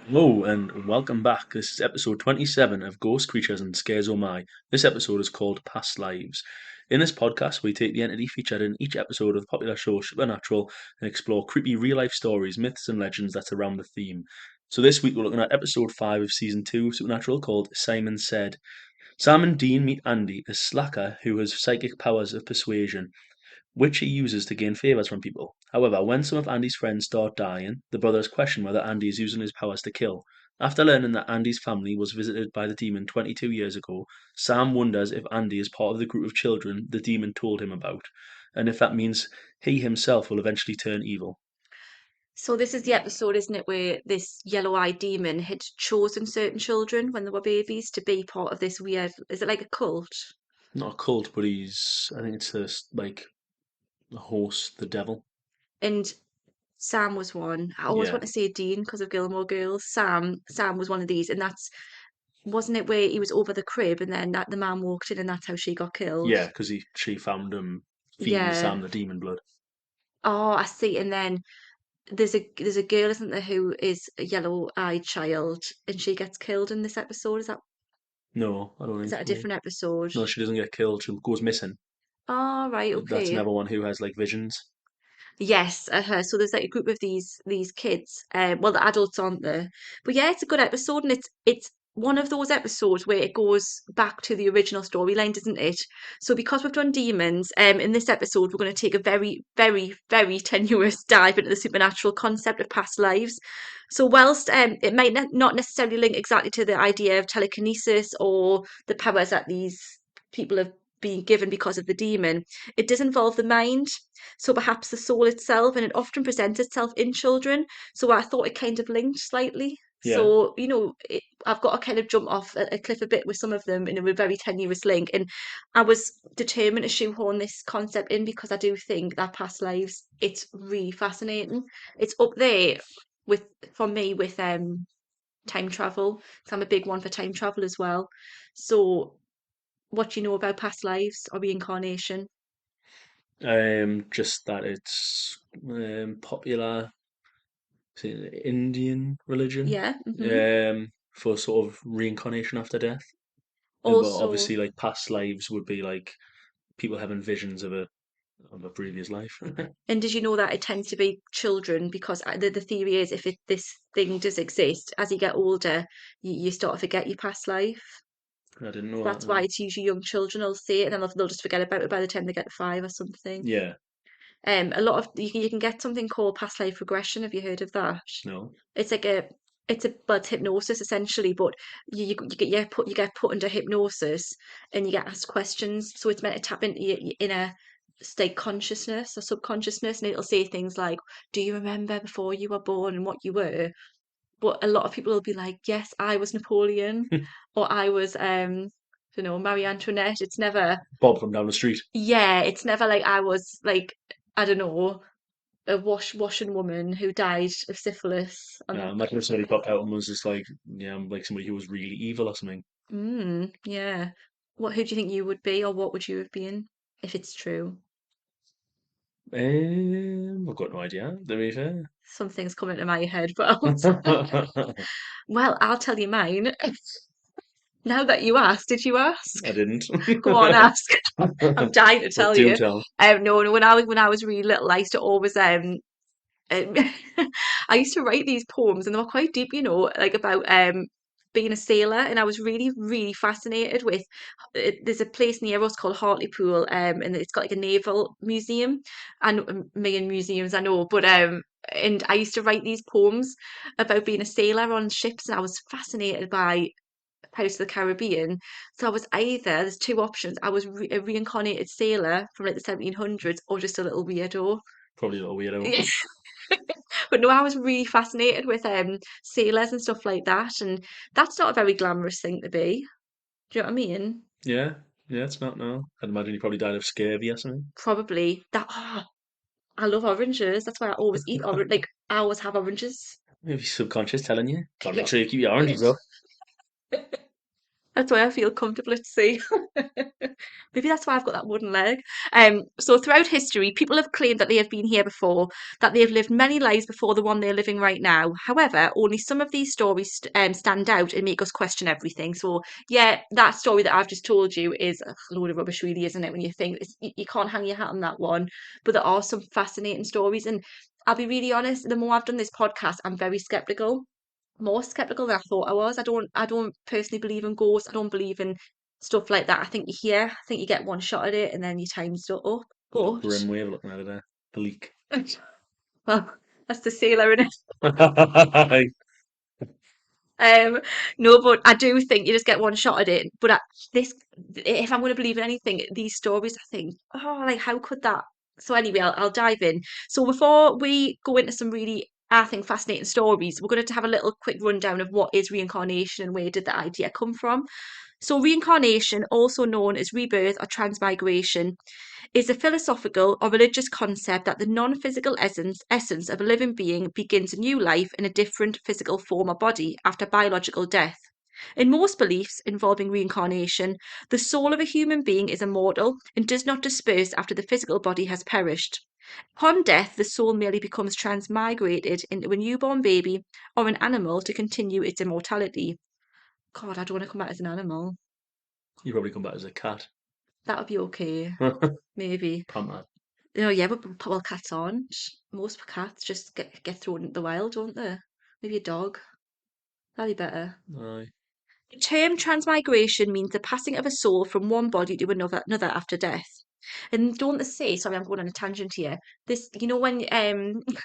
Hello and welcome back. This is episode 27 of Ghost Creatures and Scares Oh My. This episode is called Past Lives. In this podcast, we take the entity featured in each episode of the popular show Supernatural and explore creepy real life stories, myths, and legends that surround the theme. So this week we're looking at episode 5 of season 2 of Supernatural called Simon Said. Sam and Dean meet Andy, a slacker who has psychic powers of persuasion which he uses to gain favors from people. However, when some of Andy's friends start dying, the brothers question whether Andy is using his powers to kill. After learning that Andy's family was visited by the demon 22 years ago, Sam wonders if Andy is part of the group of children the demon told him about, and if that means he himself will eventually turn evil. So this is the episode, isn't it, where this yellow-eyed demon had chosen certain children when they were babies to be part of this weird, is it like a cult? Not a cult, but I think it's like the horse, the devil. And Sam was one. I always Yeah. want to say Dean because of Gilmore Girls. Sam was one of these, and that's wasn't it where he was over the crib and then that the man walked in and that's how she got killed. Yeah, because she found him feeding Yeah. Sam the demon blood. Oh, I see. And then there's a girl, isn't there, who is a yellow-eyed child and she gets killed in this episode. No, I don't Is think that a so. different episode? No, she doesn't get killed. She goes missing. Oh, right, That's okay. another one who has like visions. Yes, so there's like a group of these kids. Well, the adults aren't there, but yeah, it's a good episode, and it's one of those episodes where it goes back to the original storyline, doesn't it? So because we've done demons, in this episode we're going to take a very, very, very tenuous dive into the supernatural concept of past lives. So whilst it might not necessarily link exactly to the idea of telekinesis or the powers that these people have been given because of the demon, it does involve the mind. So perhaps the soul itself, and it often presents itself in children. So I thought it kind of linked slightly. Yeah. So, I've got to kind of jump off a cliff a bit with some of them in a very tenuous link. And I was determined to shoehorn this concept in because I do think that past lives, it's really fascinating. It's up there with, for me, with time travel. 'Cause I'm a big one for time travel as well. So what do you know about past lives or reincarnation? Just that it's popular Indian religion Yeah. Hmm. for sort of reincarnation after death. But Also, obviously, like past lives would be like people having visions of a previous life. and did you know that it tends to be children because the theory is if this thing does exist, as you get older, you start to forget your past life. I didn't So know that. that's why it's usually young children will see it and then they'll just forget about it by the time they get to five or something. Yeah. A lot of you can get something called past life regression. Have you heard of that? No. It's like it's hypnosis essentially, but you get put under hypnosis and you get asked questions. So it's meant to tap into your inner state consciousness or subconsciousness, and it'll say things like, "Do you remember before you were born and what you were?" But a lot of people will be like, "Yes, I was Napoleon, or I was Marie Antoinette." It's never, Bob from down the street. yeah, it's never like I was like I don't know, a washing woman who died of syphilis. Imagine if somebody popped out and was just like, yeah, I'm like somebody who was really evil or something. Yeah. Who do you think you would be, or what would you have been if it's true? I've got no idea, to be fair. Something's coming to my head, but well, I'll tell you mine. Now that you asked, did you ask? I didn't. Go on, ask. I'm dying to But tell do you. tell. No, no. When I was really little, I used to always um, I used to write these poems, and they were quite deep, like about being a sailor. And I was really, really fascinated with. There's a place near us called Hartlepool, and it's got like a naval museum. And me and museums, I know, but and I used to write these poems about being a sailor on ships, and I was fascinated by Pirates of the Caribbean. So I was either there's two options. I was a reincarnated sailor from like the 1700s, or just a little weirdo. Probably a little weirdo. But no, I was really fascinated with sailors and stuff like that, and that's not a very glamorous thing to be. Do you know what I mean? Yeah, yeah, it's not now. I'd imagine he probably died of scurvy or something. Probably that. Oh, I love oranges. That's why I always eat orange. Like I always have oranges. Maybe subconscious telling you. Gotta make Yeah. sure you keep your oranges up. That's why I feel comfortable at sea. Maybe that's why I've got that wooden leg. So throughout history, people have claimed that they have been here before, that they have lived many lives before the one they're living right now. However, only some of these stories stand out and make us question everything. So yeah, that story that I've just told you is a load of rubbish, really, isn't it? When you think you can't hang your hat on that one, but there are some fascinating stories. And I'll be really honest, the more I've done this podcast, I'm very skeptical, more skeptical than I thought I was. I don't personally believe in ghosts. I don't believe in stuff like that. I think you hear, I think you get one shot at it and then your time's up. A little But grim way of looking at it there. The leak. well, that's the sailor in it. Um, no, but I do think you just get one shot at it. But this, if I'm going to believe in anything, these stories, I think, oh, like how could that? So anyway, I'll dive in. So before we go into some really, I think, fascinating stories, we're going to have a little quick rundown of what is reincarnation and where did the idea come from. So reincarnation, also known as rebirth or transmigration, is a philosophical or religious concept that the non-physical essence of a living being begins a new life in a different physical form or body after biological death. In most beliefs involving reincarnation, the soul of a human being is immortal and does not disperse after the physical body has perished. Upon death, the soul merely becomes transmigrated into a newborn baby or an animal to continue its immortality. God, I don't want to come back as an animal. You probably come back as a cat. That would be okay, maybe. Pamper. Oh yeah, but well, cats aren't. Most cats just get thrown into the wild, don't they? Maybe a dog. That'd be better. Aye. The term transmigration means the passing of a soul from one body to another after death. And don't they say, sorry, I'm going on a tangent here. This, when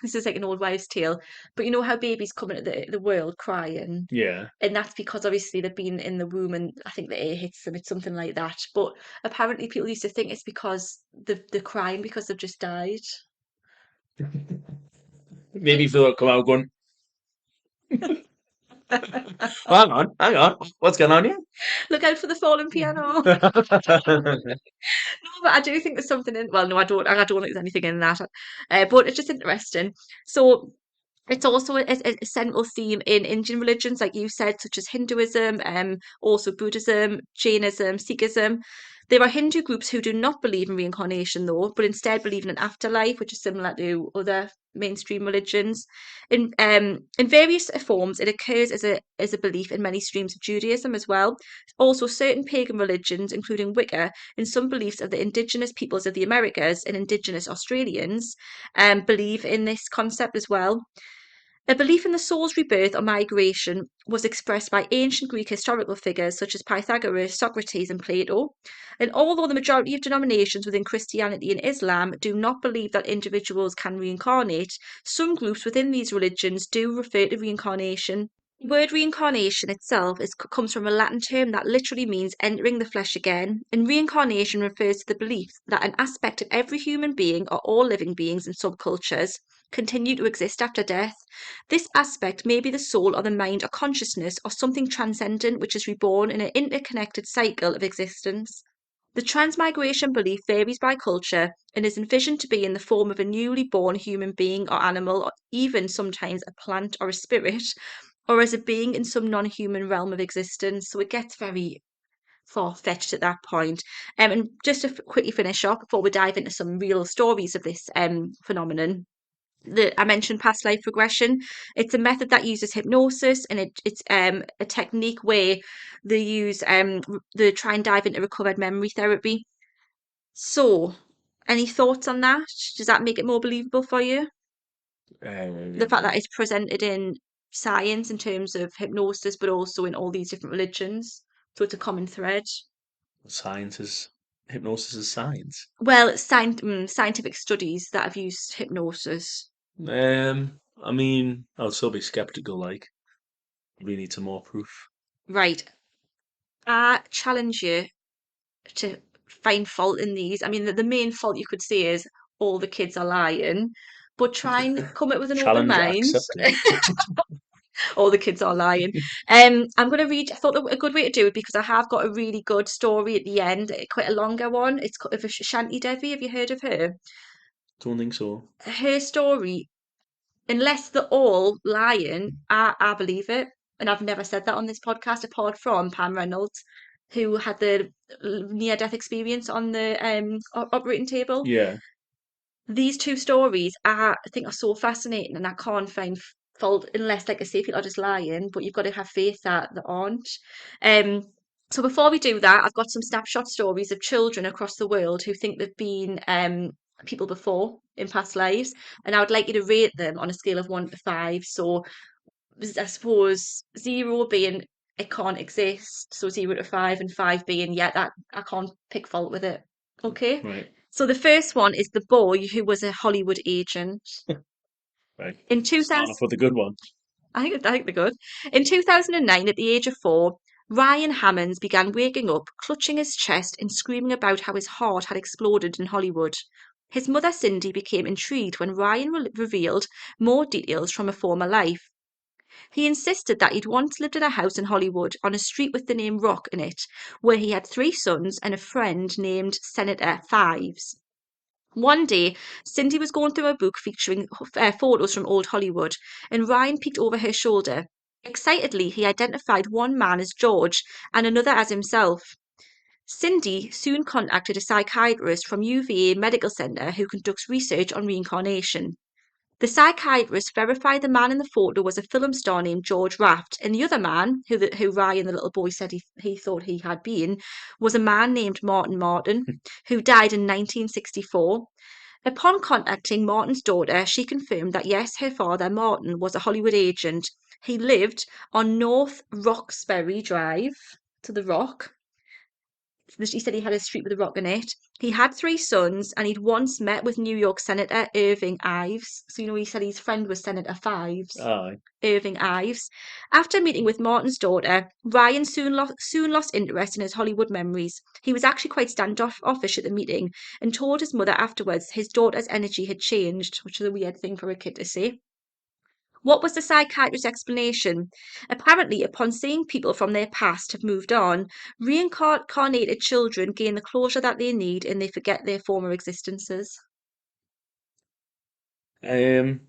this is like an old wives' tale, but you know how babies come into the world crying, Yeah. and that's because obviously they've been in the womb and I think the air hits them. It's something like that. But apparently, people used to think it's because they're crying because they've just died. Maybe Phil will come out going, hang on, what's going on here? Look out for the fallen piano. No, but I do think there's something in. Well, no, I don't. I don't think there's anything in that. But it's just interesting. So it's also a central theme in Indian religions, like you said, such as Hinduism, also Buddhism, Jainism, Sikhism. There are Hindu groups who do not believe in reincarnation, though, but instead believe in an afterlife, which is similar to other mainstream religions. In various forms, it occurs as a belief in many streams of Judaism as well. Also, certain pagan religions, including Wicca, and some beliefs of the indigenous peoples of the Americas and indigenous Australians, believe in this concept as well. A belief in the soul's rebirth or migration was expressed by ancient Greek historical figures such as Pythagoras, Socrates, and Plato. And although the majority of denominations within Christianity and Islam do not believe that individuals can reincarnate, some groups within these religions do refer to reincarnation. The word reincarnation itself comes from a Latin term that literally means entering the flesh again, and reincarnation refers to the belief that an aspect of every human being or all living beings in subcultures continue to exist after death. This aspect may be the soul or the mind or consciousness or something transcendent which is reborn in an interconnected cycle of existence. The transmigration belief varies by culture and is envisioned to be in the form of a newly born human being or animal, or even sometimes a plant or a spirit, or as a being in some non human realm of existence. So it gets very far fetched at that point. And just to quickly finish up before we dive into some real stories of this phenomenon, I mentioned past life regression. It's a method that uses hypnosis, and it's a technique where they try and dive into recovered memory therapy. So, any thoughts on that? Does that make it more believable for you? The fact that it's presented in science in terms of hypnosis, but also in all these different religions. So it's a common thread. Science is hypnosis is science. Well, scientific studies that have used hypnosis. I mean, I'll still be skeptical. Like, we need some more proof. Right. I challenge you to find fault in these. I mean, the main fault you could say is all the kids are lying, but try and come up with an open Challenge mind. accepted. All the kids are lying. I'm going to read. I thought a good way to do it because I have got a really good story at the end, quite a longer one. It's of Shanti Devi. Have you heard of her? Don't think so. Her story, unless they're all lying, I believe it. and I've never said that on this podcast apart from Pam Reynolds, who had the near-death experience on the operating table. Yeah. These two stories I think are so fascinating, and I can't find fault unless, like I say, people are just lying. But you've got to have faith that they aren't. Um, so before we do that, I've got some snapshot stories of children across the world who think they've been people before in past lives, and I would like you to rate them on a scale of 1 to 5. So I suppose 0 being it can't exist, so 0 to 5, and 5 being yeah, that I can't pick fault with it. Okay. Right. So the first one is the boy who was a Hollywood agent. Right. In Starting 2000, off with a good one. I think they're good. In 2009, at the age of 4, Ryan Hammonds began waking up, clutching his chest and screaming about how his heart had exploded in Hollywood. His mother Cindy became intrigued when Ryan revealed more details from a former life. He insisted that he'd once lived in a house in Hollywood on a street with the name Rock in it, where he had 3 sons and a friend named Senator Fives. One day, Cindy was going through a book featuring photos from old Hollywood, and Ryan peeked over her shoulder. Excitedly, he identified one man as George and another as himself. Cindy soon contacted a psychiatrist from UVA Medical Center who conducts research on reincarnation. The psychiatrist verified the man in the photo was a film star named George Raft, and the other man, who Ryan, the little boy, said he thought he had been, was a man named Martin Martin, who died in 1964. Upon contacting Martin's daughter, she confirmed that yes, her father, Martin, was a Hollywood agent. He lived on North Roxbury Drive, to the Rock. He said he had a street with a rock in it. He had 3 sons, and he'd once met with New York Senator Irving Ives. So, he said his friend was Senator Fives. Aye. Irving Ives. After meeting with Martin's daughter, Ryan soon lost interest in his Hollywood memories. He was actually quite standoffish at the meeting and told his mother afterwards his daughter's energy had changed, which is a weird thing for a kid to say. What was the psychiatrist's explanation? Apparently, upon seeing people from their past have moved on, reincarnated children gain the closure that they need and they forget their former existences. Um,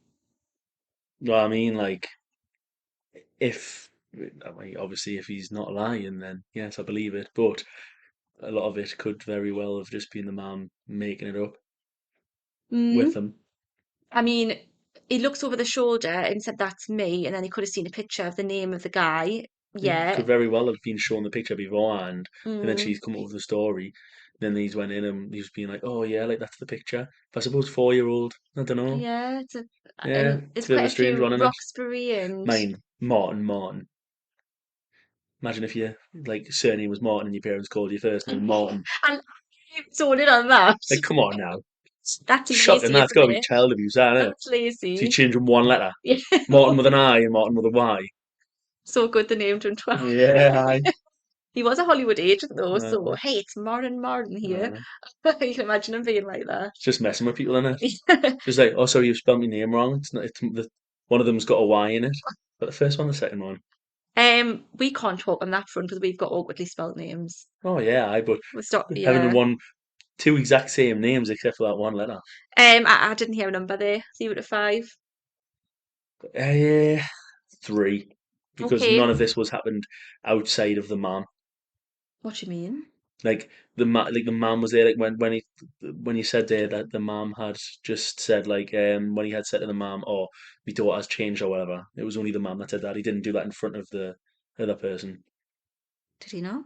well, I mean, like, if, I mean, obviously, if he's not lying, then yes, I believe it. But a lot of it could very well have just been the man making it up with Mm. them. I mean, he looks over the shoulder and said, "That's me," and then he could have seen a picture of the name of the guy. He Yeah. could very well have been shown the picture beforehand, and then Mm. she's come up with the story. Then he's went in and he's been like, "Oh yeah, like that's the picture." But I suppose 4-year-old, I don't know. Yeah, Yeah, and it's there's a bit of quite a a strange few one, isn't it? Roxbury and Mine, Martin, Martin. Imagine if your like surname was Martin and your parents called your first name Martin. and you sorted on that. Like, come on now. That's Shocking. lazy, That's isn't got to be it? child abuse, that, isn't it? That's So you lazy. change them one letter. Yeah. Martin with an I and Martin with a Y. So good they named him 12. Yeah, I. He was a Hollywood agent though, so Uh, hey, it's Martin here. uh, You can imagine him being like that. it's just messing with people, isn't it? Just like, oh, sorry, you spelled my name wrong. It's not. One of them's got a Y in it. But the first one, the second one. We can't talk on that front because we've got awkwardly spelled names. Oh yeah, I. But We start, having yeah. one, two exact same names except for that one letter. I didn't hear a number there. 0 to 5. Uh, 3, because none Okay. of this was happened outside of the man. What do you mean? Like like the man was there. Like when he said there that the mom had just said like when he had said to the mom, "Oh, my daughter's changed" or whatever. It was only the mom that said that. He didn't do that in front of the other person. Did he not?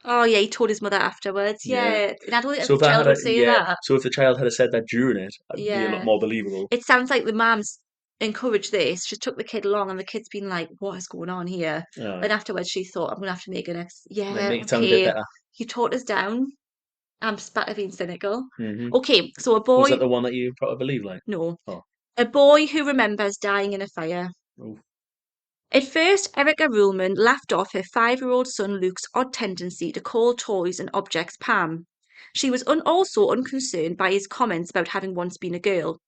Oh yeah, he told his mother afterwards. Yeah. Yeah, and I don't think So a if that child had would a say yeah, that. so if the child had said that during it, it'd be a lot Yeah. more believable. It sounds like the mom's encouraged this. She took the kid along, and the kid's been like, "What is going on here?" And Aye. afterwards, she thought, "I'm gonna have to make an ex." Like Yeah, make it sound a bit okay. better. You taught us down. I'm spat of being cynical. Hmm. Okay, so a Was that boy. the one that you probably believe like? No, Oh, a boy who remembers dying in a fire. oh, At first, Erica Ruhlman laughed off her 5-year-old son Luke's odd tendency to call toys and objects Pam. She was also unconcerned by his comments about having once been a girl.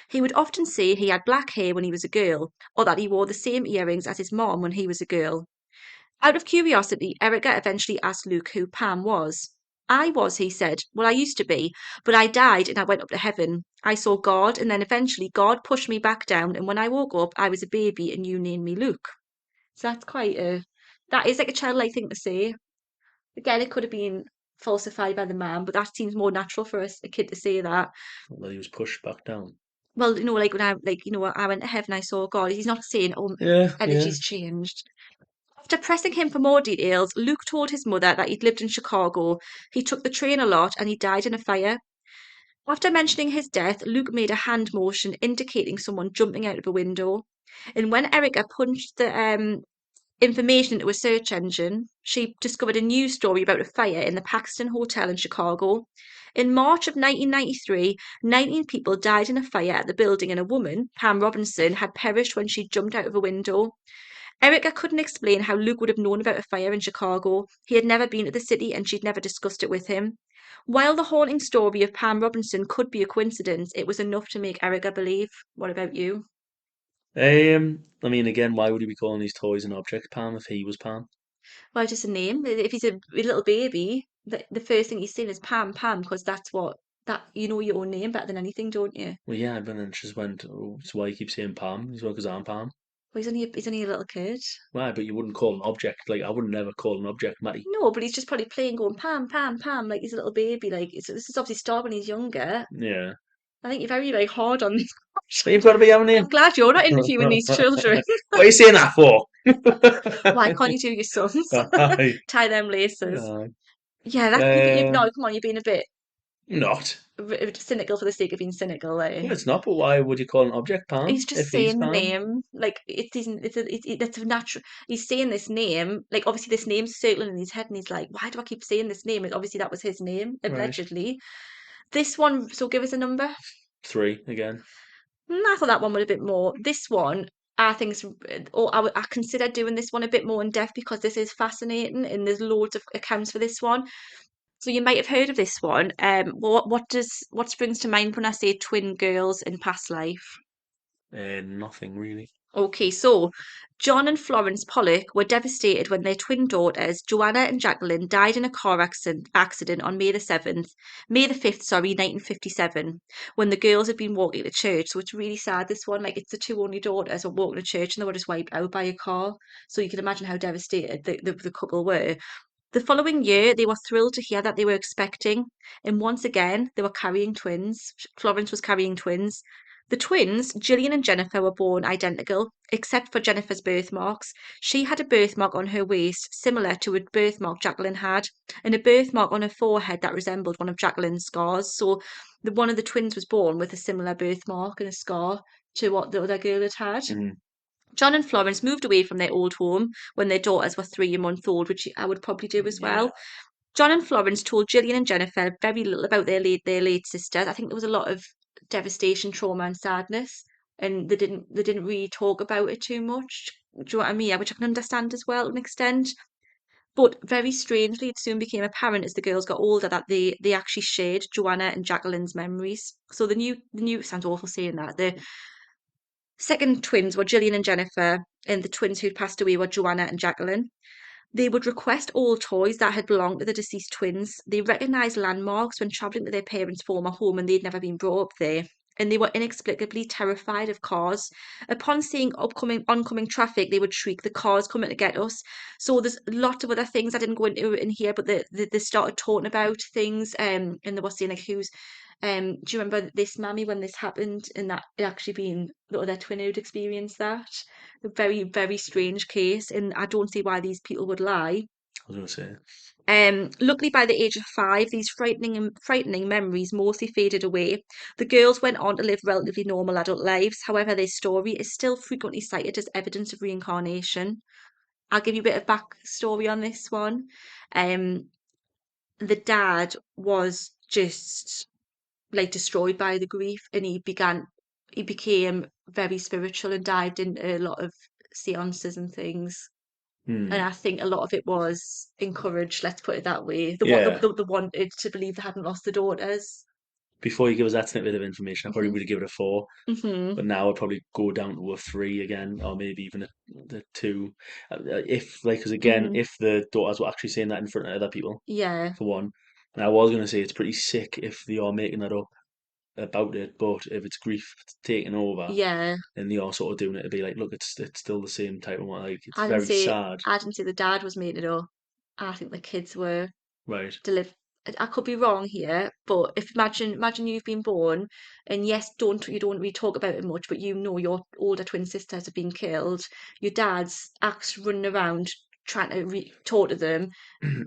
He would often say he had black hair when he was a girl, or that he wore the same earrings as his mom when he was a girl. Out of curiosity, Erica eventually asked Luke who Pam was. I was, he said. Well, I used to be, but I died and I went up to heaven. I saw God, and then eventually God pushed me back down, and when I woke up, I was a baby and you named me Luke. So that's quite a that is like a childlike thing to say. Again, it could have been falsified by the man, but that seems more natural for a kid to say that. Well, he was pushed back down. Well, like when I I went to heaven, I saw God. He's not saying, oh, Yeah, yeah. energy's changed. After pressing him for more details, Luke told his mother that he'd lived in Chicago. He took the train a lot and he died in a fire. After mentioning his death, Luke made a hand motion indicating someone jumping out of a window. And when Erica punched the information into a search engine, she discovered a news story about a fire in the Paxton Hotel in Chicago. In March of 1993, 19 people died in a fire at the building, and a woman, Pam Robinson, had perished when she jumped out of a window. Erica couldn't explain how Luke would have known about a fire in Chicago. He had never been to the city and she'd never discussed it with him. While the haunting story of Pam Robinson could be a coincidence, it was enough to make Erica believe. What about you? I mean, again, why would he be calling these toys and objects Pam if he was Pam? Well, just a name. If he's a little baby, the first thing he's saying is Pam, Pam, because that's what that you know your own name better than anything, don't you? Well, yeah, but then she just went, oh, so why you keep saying Pam? He's well, because I'm Pam. Well, he's only a little kid. Why? But you wouldn't call an object, like, I would never call an object Matty. No, but he's just probably playing, going Pam, Pam, Pam, like he's a little baby. This is obviously started when he's younger. Yeah. I think you're very like hard on these. But you've got to be having I'm him. glad you're not interviewing these children. What are you saying that for? Why can't you do your sons? Aye. Tie them laces. Aye. Yeah, that you've no, Um, come on, you're being not. a bit cynical for the sake of being cynical. Well, Like it's not, but why would you call an object Pam he's just if he's saying the Pam? name. Like it's a natural. He's saying this name. Like obviously this name's circling in his head, and he's like, why do I keep saying this name? And obviously that was his name, Right. allegedly. This one. So give us a number. Three again. I thought that one was a bit more. This one, I think, or I consider doing this one a bit more in depth because this is fascinating and there's loads of accounts for this one. So you might have heard of this one. What springs to mind when I say twin girls in past life? Nothing really. Okay, so John and Florence Pollock were devastated when their twin daughters, Joanna and Jacqueline, died in a car accident on May the 5th, sorry, 1957, when the girls had been walking to church. So it's really sad, this one. Like, it's the two only daughters were walking to church and they were just wiped out by a car. So you can imagine how devastated the couple were. The following year, they were thrilled to hear that they were expecting, and once again, they were carrying twins. Florence was carrying twins. The twins, Gillian and Jennifer, were born identical, except for Jennifer's birthmarks. She had a birthmark on her waist similar to a birthmark Jacqueline had, and a birthmark on her forehead that resembled one of Jacqueline's scars. So one of the twins was born with a similar birthmark and a scar to what the other girl had had. Mhm. John and Florence moved away from their old home when their daughters were 3 months old, which I would probably do as Yeah. well. John and Florence told Gillian and Jennifer very little about their late sisters. I think there was a lot of devastation, trauma, and sadness, and they didn't really talk about it too much. Do you know what I mean? Yeah, which I can understand as well to an extent. But very strangely, it soon became apparent as the girls got older that they actually shared Joanna and Jacqueline's memories. So the new sounds awful saying that. The second twins were Gillian and Jennifer, and the twins who'd passed away were Joanna and Jacqueline. They would request all toys that had belonged to the deceased twins. They recognised landmarks when travelling to their parents' former home and they'd never been brought up there. And they were inexplicably terrified of cars. Upon seeing oncoming traffic, they would shriek, "The car's coming to get us." So there's lots of other things I didn't go into in here, but they started talking about things, and they were saying like do you remember this mammy when this happened and that it actually been the other twin who'd experienced that? A very, very strange case, and I don't see why these people would lie. I was going to say. Luckily, by the age of 5, these frightening memories mostly faded away. The girls went on to live relatively normal adult lives. However, their story is still frequently cited as evidence of reincarnation. I'll give you a bit of backstory on this one. Um, the dad was just like destroyed by the grief, and he became very spiritual and dived into a lot of seances and things. And Hmm. I think a lot of it was encouraged, let's put it that way. Yeah. The wanted to believe they hadn't lost the daughters. Before you give us that snippet of information, I probably Hmm. would have given it a four, Hmm. but now I'd probably go down to a three again, or maybe even the two. If, like, because again, Hmm. if the daughters were actually saying that in front of other people, Yeah. for one, and I was going to say it's pretty sick if they are making that up. about it, but if it's grief taking over Yeah, and they are sort of doing it to be like, look, it's still the same type of one. Like it's I didn't very say sad, I didn't say the dad was making it up. I think the kids were right? deliver. I could be wrong here, but if imagine you've been born, and yes, don't really talk about it much, but you know your older twin sisters have been killed. Your dad's acts running around trying to talk to them.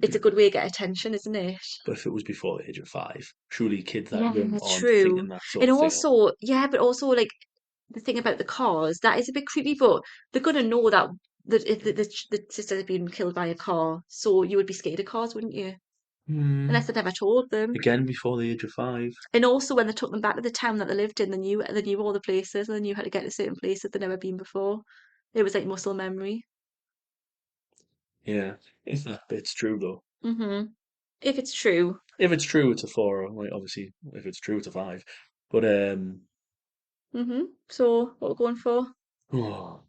It's a good way to get attention, isn't it? But if it was before the age of 5, surely kids that Yeah, young aren't true. thinking that sort And of thing. also, yeah, but also like the thing about the cars, that is a bit creepy, but they're gonna know that if the sisters have been killed by a car, so you would be scared of cars, wouldn't you? Hmm. Unless they'd never told them. Again, before the age of 5. And also when they took them back to the town that they lived in, they knew all the places and they knew how to get to certain places they'd never been before. It was like muscle memory. Yeah, if that bit's true though. If it's true. If it's true, it's a 4. Like obviously, if it's true, it's a 5. But So what we're going for? oh,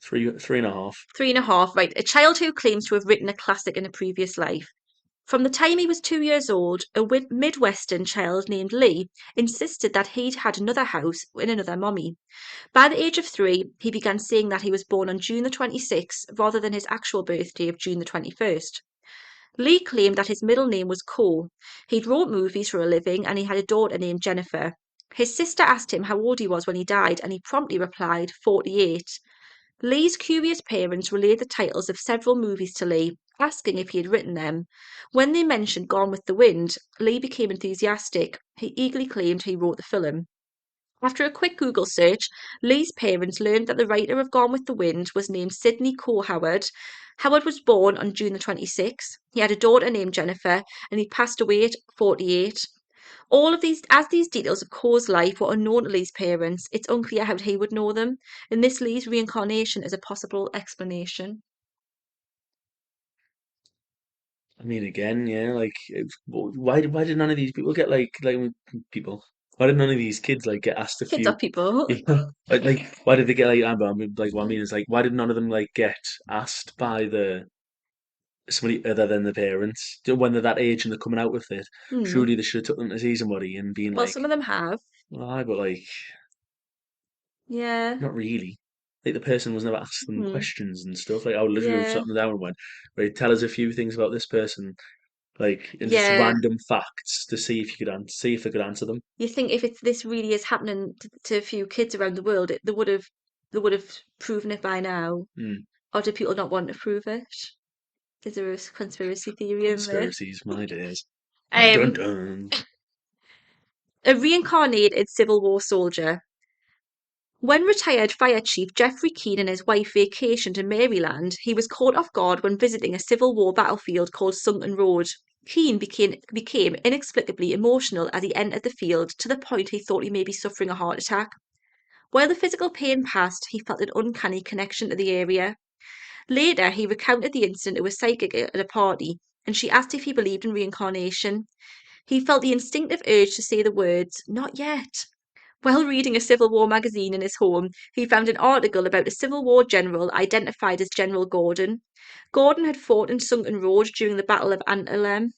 three and a half. 3.5, right. A child who claims to have written a classic in a previous life. From the time he was 2 years old, a Midwestern child named Lee insisted that he'd had another house in another mommy. By the age of 3, he began saying that he was born on June the 26th rather than his actual birthday of June the 21st. Lee claimed that his middle name was Cole. He'd wrote movies for a living and he had a daughter named Jennifer. His sister asked him how old he was when he died, and he promptly replied, 48. Lee's curious parents relayed the titles of several movies to Lee, asking if he had written them. When they mentioned Gone with the Wind, Lee became enthusiastic. He eagerly claimed he wrote the film. After a quick Google search, Lee's parents learned that the writer of Gone with the Wind was named Sidney Cole Howard. Howard was born on June the 26th. He had a daughter named Jennifer, and he passed away at 48. All of these, as these details of Cole's life were unknown to Lee's parents, it's unclear how he would know them, and this Lee's reincarnation is a possible explanation. I mean, again, yeah, like, why did none of these people get people? Why did none of these kids like get asked a Kids few? are people. Yeah, why did they get I mean, like, what I mean is like, why did none of them like get asked by the somebody other than the parents? When they're that age and they're coming out with it, Hmm. surely they should have took them to see somebody and been Well, like, some of them have. "Aye, but like, Yeah. not really." Like the person was never asked them Hmm. questions and stuff. Like I would literally have Yeah. sat them down and went, "Right, tell us a few things about this person." Like and just Yeah. random facts to see if you could see if they could answer them. You think if it's this really is happening to a few kids around the world, they would have proven it by now, Hmm. or do people not want to prove it? Is there a conspiracy theory in there? Conspiracies, my days. Dun Um, dun. a reincarnated Civil War soldier. When retired Fire Chief Jeffrey Keane and his wife vacationed in Maryland, he was caught off guard when visiting a Civil War battlefield called Sunken Road. Keane became inexplicably emotional as he entered the field to the point he thought he may be suffering a heart attack. While the physical pain passed, he felt an uncanny connection to the area. Later, he recounted the incident to a psychic at a party, and she asked if he believed in reincarnation. He felt the instinctive urge to say the words, "Not yet." While reading a Civil War magazine in his home, he found an article about a Civil War general identified as General Gordon. Gordon had fought in Sunken Road during the Battle of Antietam.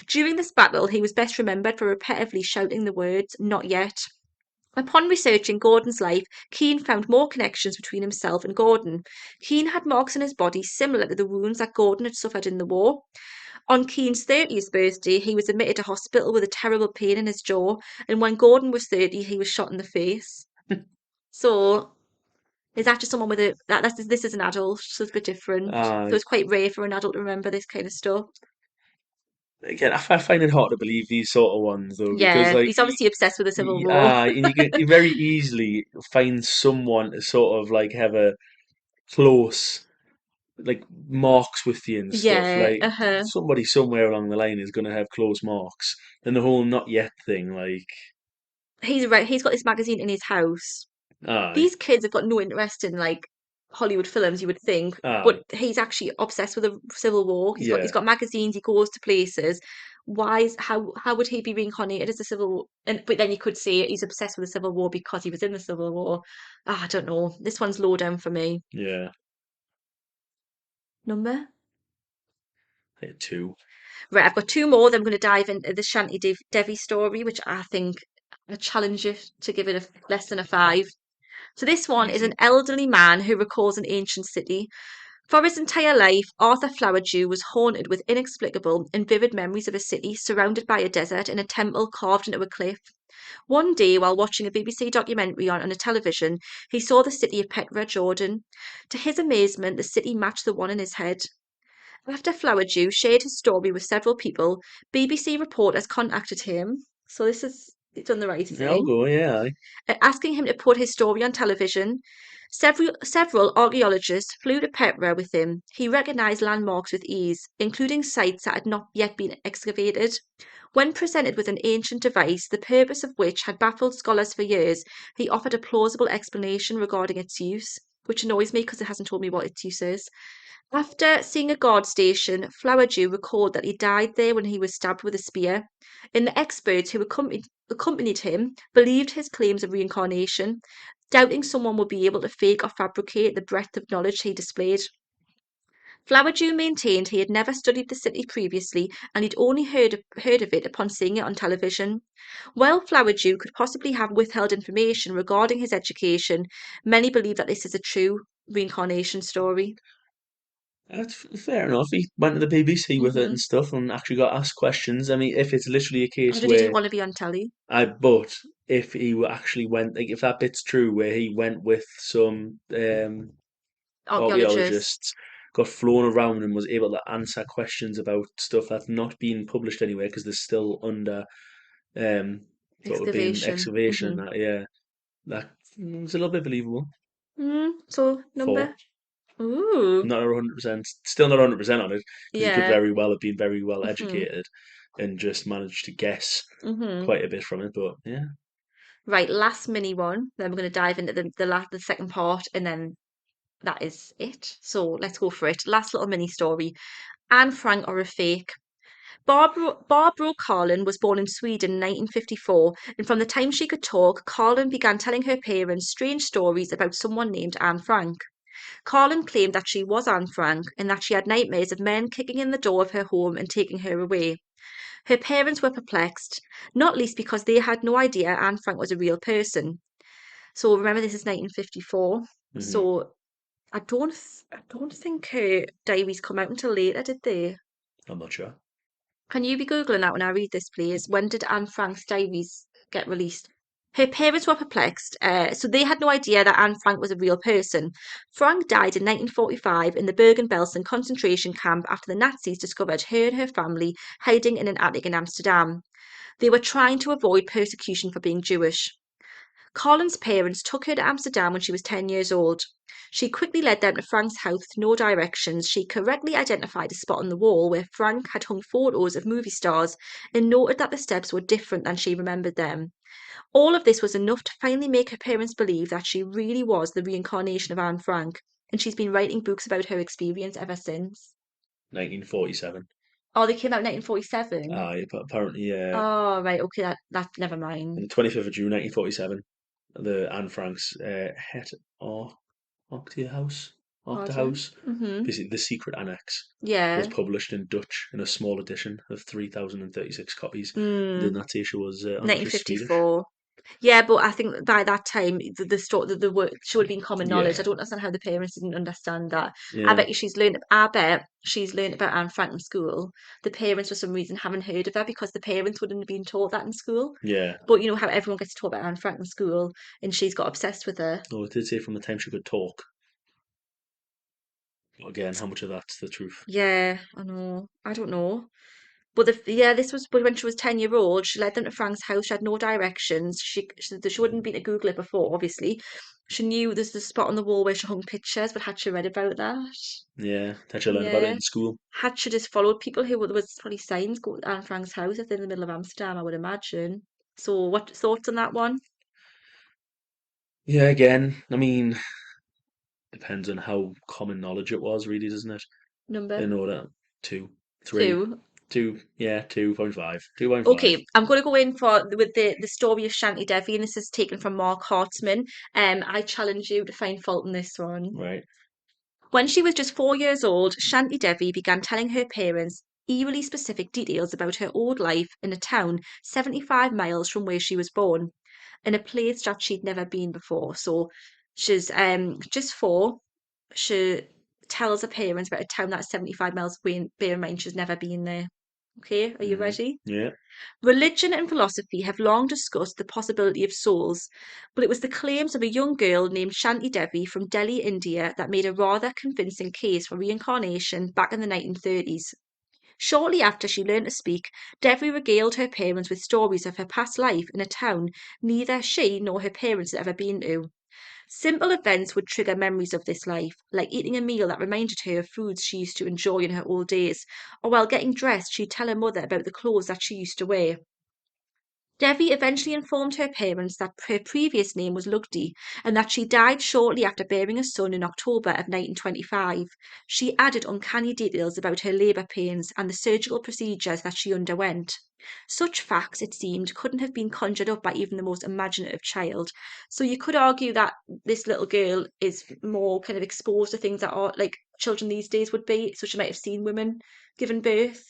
During this battle, he was best remembered for repetitively shouting the words, "Not yet." Upon researching Gordon's life, Keane found more connections between himself and Gordon. Keane had marks on his body similar to the wounds that Gordon had suffered in the war. On Keane's 30th birthday, he was admitted to hospital with a terrible pain in his jaw, and when Gordon was 30, he was shot in the face. So, is that just someone with a this is an adult, so it's a bit different. Uh, So it's quite rare for an adult to remember this kind of stuff. Again, I find it hard to believe these sort of ones though, because Yeah, he's obviously obsessed with the Civil War. and you very easily find someone to sort of like have a close like marks with you and stuff. Yeah, Like uh-huh. somebody somewhere along the line is going to have close marks. And the whole not yet thing, like, He's right. He's got this magazine in his house. aye, These kids have got no interest in like Hollywood films, you would think, aye, but he's actually obsessed with the Civil War. He's got yeah, he's got magazines. He goes to places. How would he be reincarnated as a Civil War? And but then you could say he's obsessed with the Civil War because he was in the Civil War. I don't know. This one's low down for me. yeah. Number I had 2. Right, I've got two more. Then I'm going to dive into the Devi story, which I think I challenge you to give it a less than a five. So this one is an Easy. elderly man who recalls an ancient city. For his entire life, Arthur Flowerdew was haunted with inexplicable and vivid memories of a city surrounded by a desert and a temple carved into a cliff. One day, while watching a BBC documentary on a television, he saw the city of Petra, Jordan. To his amazement, the city matched the one in his head. After Flowerdew shared his story with several people, BBC reporters contacted him. So this is he's done the right Yeah, I'll thing, go. Yeah. asking him to put his story on television. Several archaeologists flew to Petra with him. He recognised landmarks with ease, including sites that had not yet been excavated. When presented with an ancient device, the purpose of which had baffled scholars for years, he offered a plausible explanation regarding its use, which annoys me because it hasn't told me what its use is. After seeing a guard station, Flowerdew recalled that he died there when he was stabbed with a spear, and the experts who accompanied him believed his claims of reincarnation, doubting someone would be able to fake or fabricate the breadth of knowledge he displayed. Flowerdew maintained he had never studied the city previously and he'd only heard of it upon seeing it on television. While Flowerdew could possibly have withheld information regarding his education, many believe that this is a true reincarnation story. That's fair enough. He went to the BBC with it and Hmm. stuff and actually got asked questions. I mean, if it's literally a Or case did he just where want to be on telly? but if actually went, like, if that bit's true, where he went with some Archaeologists, archaeologists, got flown around and was able to answer questions about stuff that's not being published anywhere because they're still under um, sort of being excavation. excavation and that, yeah, that was a little bit believable. So Four. number. Ooh, Not 100%, still not 100% on it, because he could yeah. very well have been very well Hmm. educated and just managed to guess Hmm. quite a bit from it. But yeah, Right, last mini one. Then we're going to dive into the second part, and then that is it. So let's go for it. Last little mini story. Anne Frank or a fake. Barbara Carlin was born in Sweden in 1954, and from the time she could talk, Carlin began telling her parents strange stories about someone named Anne Frank. Carlin claimed that she was Anne Frank and that she had nightmares of men kicking in the door of her home and taking her away. Her parents were perplexed, not least because they had no idea Anne Frank was a real person. So remember, this is 1954. hmm So I don't think her diaries come out until later, did they? I'm not sure. Can you be Googling that when I read this, please? When did Anne Frank's diaries get released? Her parents were perplexed, so they had no idea that Anne Frank was a real person. Frank died in 1945 in the Bergen-Belsen concentration camp after the Nazis discovered her and her family hiding in an attic in Amsterdam. They were trying to avoid persecution for being Jewish. Colin's parents took her to Amsterdam when she was 10 years old. She quickly led them to Frank's house with no directions. She correctly identified a spot on the wall where Frank had hung photos of movie stars and noted that the steps were different than she remembered them. All of this was enough to finally make her parents believe that she really was the reincarnation of Anne Frank, and she's been writing books about her experience ever since. 1947. Oh, they came out in 1947. Apparently, Oh, right, okay, that never on mind. the 25th of June 1947, the Anne Frank's Het Octa House, Octa Pardon? House, Mm-hmm. basically the secret annex, was Yeah. published in Dutch in a small edition of 3,036 copies. Did Mm. not say she was actually Swedish. 1954. Yeah, but I think by that time the word should have been common knowledge. I Yeah, don't understand how the parents didn't understand that. I yeah, bet you she's learned. I bet she's learned about Anne Frank in school. The parents, for some reason, haven't heard of her because the parents wouldn't have been taught that in school. yeah. But you know how everyone gets taught about Anne Frank in school, and she's got obsessed with her. Oh, it did say from the time she could talk. Again, how much of that's the truth? Yeah, I know. I don't know. But this was when she was 10 year old. She led them to Frank's house. She had no directions. She wouldn't been to Google it before, obviously. She knew there's the spot on the wall where she hung pictures, but had she read about that? Yeah, did you learn about it Yeah. in school? Had she just followed people who there was probably signs go to Anne Frank's house if they're in the middle of Amsterdam, I would imagine. So what thoughts on that one? Yeah, again, I mean, depends on how common knowledge it was, really, doesn't it? Number In order two, three, two. two, yeah, 2.5, 2.5, Okay, I'm going to go in for with the story of Shanti Devi, and this is taken from Mark Hartzman. I challenge you to find fault in this one. right? When she was just 4 years old, Shanti Devi began telling her parents eerily specific details about her old life in a town 75 miles from where she was born, in a place that she'd never been before. So she's just 4. She tells her parents about a town that's 75 miles away, and bear in mind she's never been there. Okay, are you Hmm. ready? Yeah. Religion and philosophy have long discussed the possibility of souls, but it was the claims of a young girl named Shanti Devi from Delhi, India, that made a rather convincing case for reincarnation back in the 1930s. Shortly after she learned to speak, Devi regaled her parents with stories of her past life in a town neither she nor her parents had ever been to. Simple events would trigger memories of this life, like eating a meal that reminded her of foods she used to enjoy in her old days, or while getting dressed, she'd tell her mother about the clothes that she used to wear. Devi eventually informed her parents that her previous name was Lugdi and that she died shortly after bearing a son in October of 1925. She added uncanny details about her labour pains and the surgical procedures that she underwent. Such facts, it seemed, couldn't have been conjured up by even the most imaginative child. So you could argue that this little girl is more kind of exposed to things that are like children these days would be. So she might have seen women given birth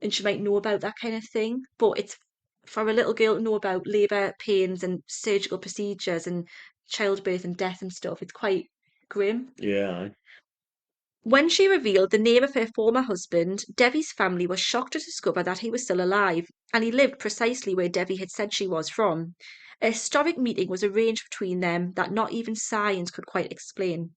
and she might know about that kind of thing. But it's for a little girl to know about labour pains and surgical procedures and childbirth and death and stuff, it's quite grim. Yeah. When she revealed the name of her former husband, Devi's family was shocked to discover that he was still alive, and he lived precisely where Devi had said she was from. A historic meeting was arranged between them that not even science could quite explain.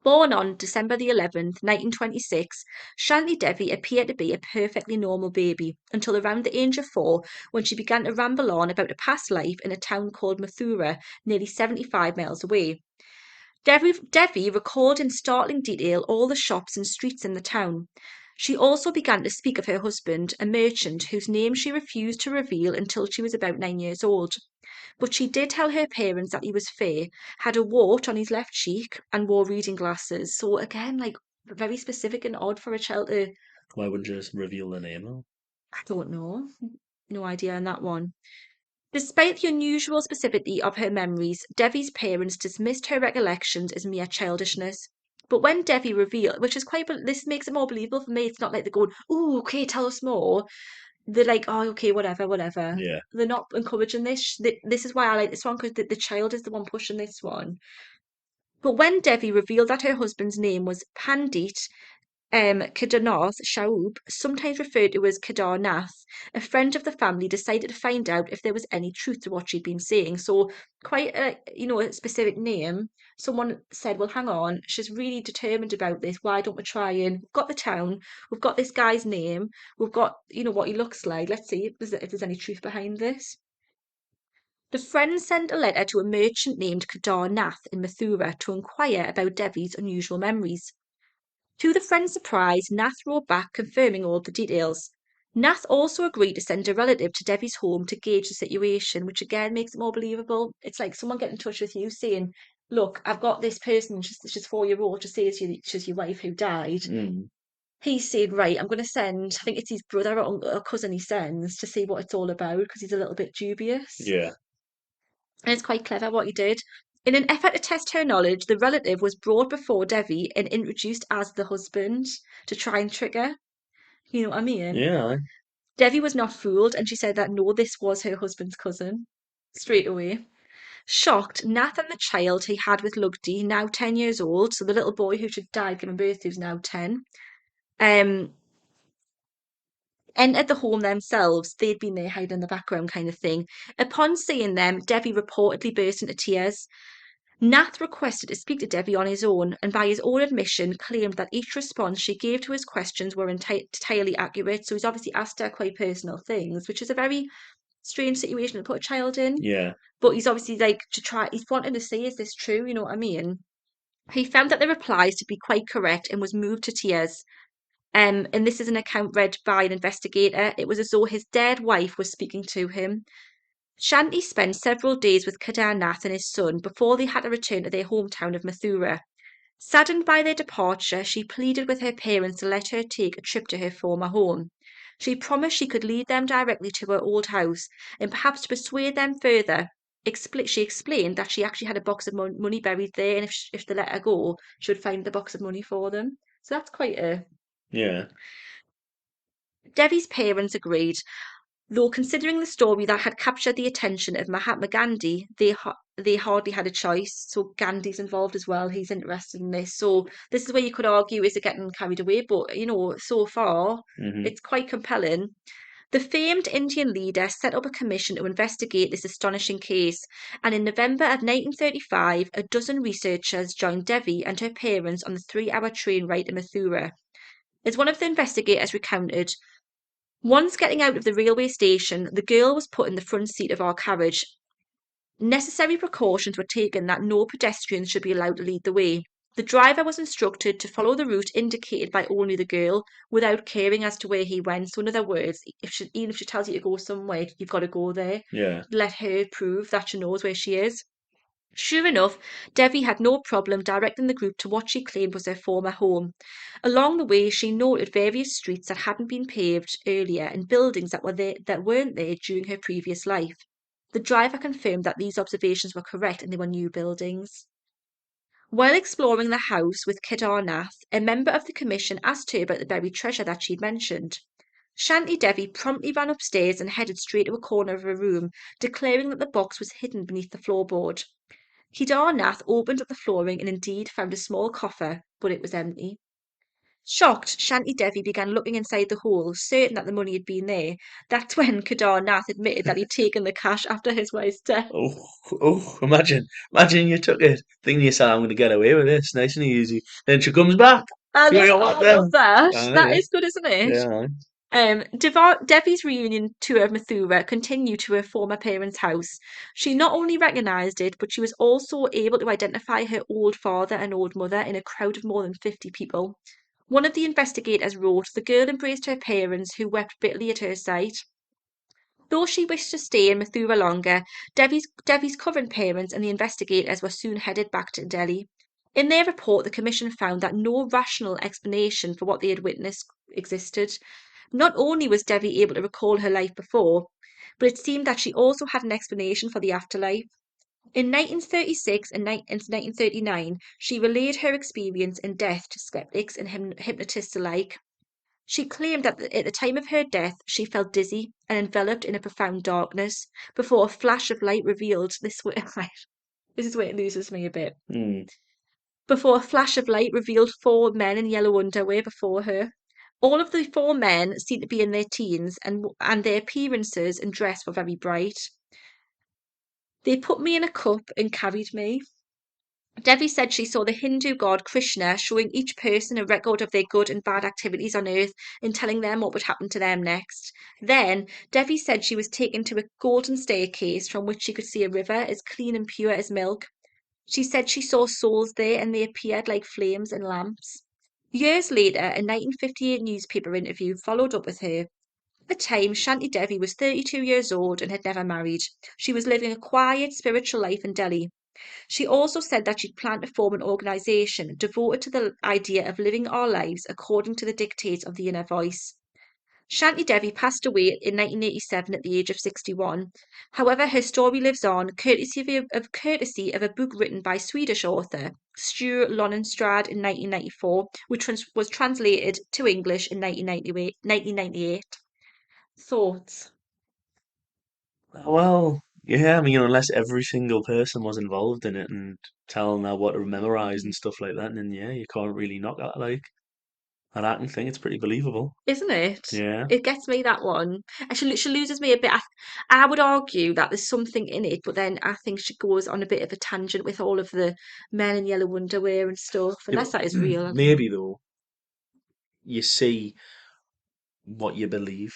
Born on December the 11th, 1926, Shanti Devi appeared to be a perfectly normal baby until around the age of 4 when she began to ramble on about a past life in a town called Mathura, nearly 75 miles away. Devi recalled in startling detail all the shops and streets in the town. She also began to speak of her husband, a merchant whose name she refused to reveal until she was about 9 years old. But she did tell her parents that he was fair, had a wart on his left cheek, and wore reading glasses. So again, like very specific and odd for a child to. Why wouldn't you just reveal the name though? I don't know. No idea on that one. Despite the unusual specificity of her memories, Devi's parents dismissed her recollections as mere childishness. But when Devi revealed, which is quite, this makes it more believable for me. It's not like they're going, "Oh, okay, tell us more." They're like, "Oh, okay, whatever, whatever." Yeah. They're not encouraging this. This is why I like this one because the child is the one pushing this one. But when Devi revealed that her husband's name was Pandit Kedarnath Shaub, sometimes referred to as Kedar Nath, a friend of the family decided to find out if there was any truth to what she'd been saying. So quite a specific name. Someone said, "Well, hang on, she's really determined about this. Why don't we try and we've got the town, we've got this guy's name, we've got what he looks like. Let's see if there's any truth behind this." The friends sent a letter to a merchant named Kedar Nath in Mathura to inquire about Devi's unusual memories. To the friend's surprise, Nath wrote back confirming all the details. Nath also agreed to send a relative to Devi's home to gauge the situation, which again makes it more believable. It's like someone getting in touch with you saying, "Look, I've got this person, she's 4 year old, just says she's your wife who died." Mm. He's saying, "Right, I'm going to send, I think it's his brother or uncle or cousin he sends to see what it's all about because he's a little bit dubious." Yeah. And it's quite clever what he did. In an effort to test her knowledge, the relative was brought before Devi and introduced as the husband to try and trick her. You know what I mean? Yeah. Devi was not fooled and she said that no, this was her husband's cousin straight away. Shocked, Nath and the child he had with Lugdi, now 10 years old, so the little boy who should died giving birth who's now 10, um, entered the home themselves. They'd been there hiding in the background kind of thing. Upon seeing them, Devi reportedly burst into tears. Nath requested to speak to Devi on his own, and by his own admission, claimed that each response she gave to his questions were entirely accurate. So he's obviously asked her quite personal things, which is a very strange situation to put a child in. Yeah. But he's obviously like to try, he's wanting to see, is this true? You know what I mean? He found that the replies to be quite correct and was moved to tears. And this is an account read by an investigator. It was as though his dead wife was speaking to him. Shanti spent several days with Kedarnath and his son before they had to return to their hometown of Mathura. Saddened by their departure, she pleaded with her parents to let her take a trip to her former home. She promised she could lead them directly to her old house, and perhaps to persuade them further. She explained that she actually had a box of money buried there, and if they let her go, she would find the box of money for them. So that's quite a Yeah. Devi's parents agreed, though considering the story that had captured the attention of Mahatma Gandhi, they hardly had a choice. So Gandhi's involved as well. He's interested in this. So this is where you could argue, is it getting carried away? But so far Hmm. it's quite compelling. The famed Indian leader set up a commission to investigate this astonishing case, and in November of 1935, a dozen researchers joined Devi and her parents on the 3 hour train ride to Mathura. As one of the investigators recounted, once getting out of the railway station, the girl was put in the front seat of our carriage. Necessary precautions were taken that no pedestrians should be allowed to lead the way. The driver was instructed to follow the route indicated by only the girl without caring as to where he went. So, in other words, even if she tells you to go somewhere, you've got to go there. Yeah. Let her prove that she knows where she is. Sure enough, Devi had no problem directing the group to what she claimed was her former home. Along the way, she noted various streets that hadn't been paved earlier and buildings that weren't there during her previous life. The driver confirmed that these observations were correct and they were new buildings. While exploring the house with Kedarnath, a member of the commission asked her about the buried treasure that she'd mentioned. Shanti Devi promptly ran upstairs and headed straight to a corner of her room, declaring that the box was hidden beneath the floorboard. Kedarnath opened up the flooring and indeed found a small coffer, but it was empty. Shocked, Shanti Devi began looking inside the hole, certain that the money had been there. That's when Kedarnath admitted that he'd taken the cash after his wife's death. Oh, oh, imagine you took it, thinking to yourself, I'm going to get away with this, nice and easy. Then she comes back. You go, what I love the? that. That Yeah, is good, isn't it? yeah. Devi's reunion tour of Mathura continued to her former parents' house. She not only recognised it, but she was also able to identify her old father and old mother in a crowd of more than 50 people. One of the investigators wrote, the girl embraced her parents, who wept bitterly at her sight. Though she wished to stay in Mathura longer, Devi's current parents and the investigators were soon headed back to Delhi. In their report, the Commission found that no rational explanation for what they had witnessed existed. Not only was Devi able to recall her life before, but it seemed that she also had an explanation for the afterlife. In 1936 and 1939, she relayed her experience in death to skeptics and hypnotists alike. She claimed that at the time of her death, she felt dizzy and enveloped in a profound darkness before a flash of light revealed this. This is where it loses me a bit. Hmm. Before a flash of light revealed 4 men in yellow underwear before her. All of the 4 men seemed to be in their teens, and their appearances and dress were very bright. They put me in a cup and carried me. Devi said she saw the Hindu god Krishna showing each person a record of their good and bad activities on earth and telling them what would happen to them next. Then, Devi said she was taken to a golden staircase from which she could see a river as clean and pure as milk. She said she saw souls there and they appeared like flames and lamps. Years later, a 1958 newspaper interview followed up with her. At the time, Shanti Devi was 32 years old and had never married. She was living a quiet, spiritual life in Delhi. She also said that she'd planned to form an organisation devoted to the idea of living our lives according to the dictates of the inner voice. Shanti Devi passed away in 1987 at the age of 61. However, her story lives on, courtesy of a book written by Swedish author Sture Lonenstrad in 1994, which was translated to English in 1998. Thoughts? Well, yeah, I mean, unless every single person was involved in it and telling her what to memorize and stuff like that, then yeah, you can't really knock that, like. And I can think it's pretty believable. Isn't it? Yeah. It gets me that one. She loses me a bit. I would argue that there's something in it, but then I think she goes on a bit of a tangent with all of the men in yellow underwear and stuff. Yeah, Unless but that is real, I don't know. maybe though, you see what you believe.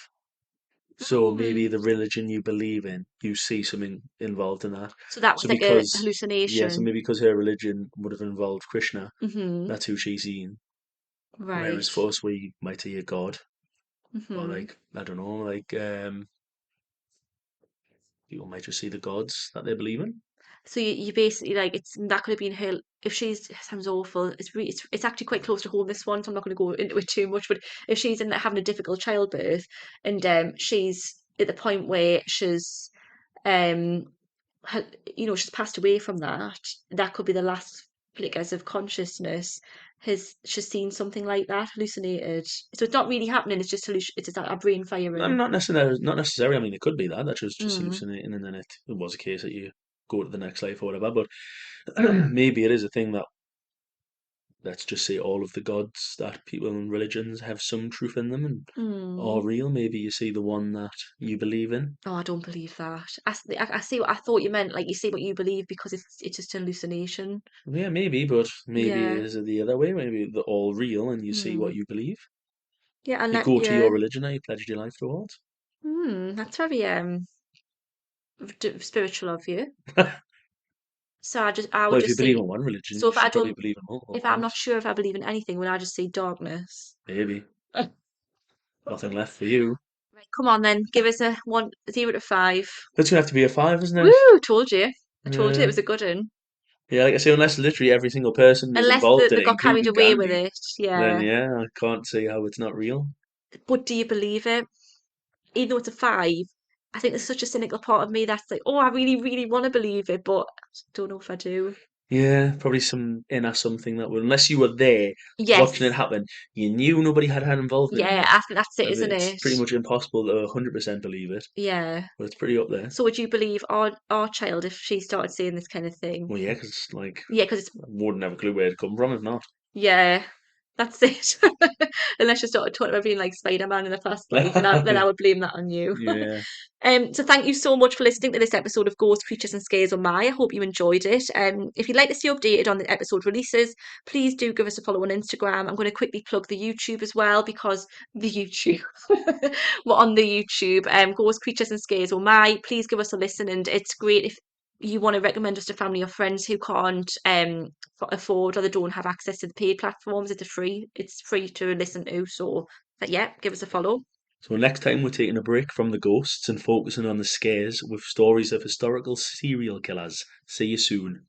So maybe Mm. the religion you believe in, you see something involved in that. So that So was like a yeah, so hallucination. maybe because her religion would have involved Krishna, Hmm. that's who she's seen. Right. Whereas for us, we might hear God, or Hmm. like, I don't know, like people might just see the gods that they believe in. So you basically like it's that could have been her. If she's, it sounds awful. It's actually quite close to home, this one, so I'm not going to go into it too much. But if she's in having a difficult childbirth and she's at the point where she's um she's passed away from that, that could be the last flickers of consciousness has just seen something like that, hallucinated. So it's not really happening. It's just it's just our brain And firing. not necessarily. I mean, it could be that that's just Mm, hallucinating, and then it was a case that you go to the next life or whatever. But maybe it is a thing that, let's just say, all of the gods that people in religions have some truth in them and are mm. real. Maybe you see the one that you believe in. Oh, I don't believe that. I see what I thought you meant. Like you see what you believe because it's just an hallucination. Yeah, maybe, but maybe Yeah. is it the other way? Maybe they're all real and you see what Hmm. you believe. Yeah, and You that go to yeah. your religion that you pledged your life towards. That's very spiritual of you. So I would Well, if you just believe see. in one religion, So you if I should probably don't, believe in multiple if I'm not ones. sure if I believe in anything, would I just see darkness? Maybe. Nothing left for you. Right, come on then, give us a 1, 0 to 5. That's gonna have to be a five, isn't it? Woo! Told you. I told you it Yeah. was a good one. Yeah, like I say, unless literally every single person is Unless involved in they it, got carried including away with Gandhi, it, then yeah. yeah, I can't see how it's not real. But do you believe it? Even though it's a 5, I think there's such a cynical part of me that's like, oh, I really, really want to believe it, but I just don't know if I do. Yeah, probably some inner something that would, unless you were there watching it Yes, happen, you knew nobody had involvement in yeah, it. I think that's it, And isn't it's it? pretty much impossible to 100% believe it, Yeah. but it's pretty up there. So would you believe our child if she started saying this kind of thing? Well, yeah, because like Yeah, because it's I wouldn't have a clue where it come from if not. yeah, that's it. Unless you started talking about being like Spider-Man in the past life, then I would blame that on you. Yeah. So thank you so much for listening to this episode of Ghost Creatures and Scares on My. I hope you enjoyed it. If you'd like to stay updated on the episode releases, please do give us a follow on Instagram. I'm going to quickly plug the YouTube as well because the YouTube, we're on the YouTube. Ghost Creatures and Scares on My. Please give us a listen, and it's great if you want to recommend us to family or friends who can't afford or they don't have access to the paid platforms. It's free to listen to. So, but yeah, give us a follow. So next time we're taking a break from the ghosts and focusing on the scares with stories of historical serial killers. See you soon.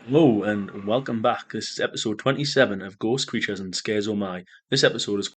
Hello and welcome back. This is episode 27 of Ghost Creatures and Scares Oh My. This episode is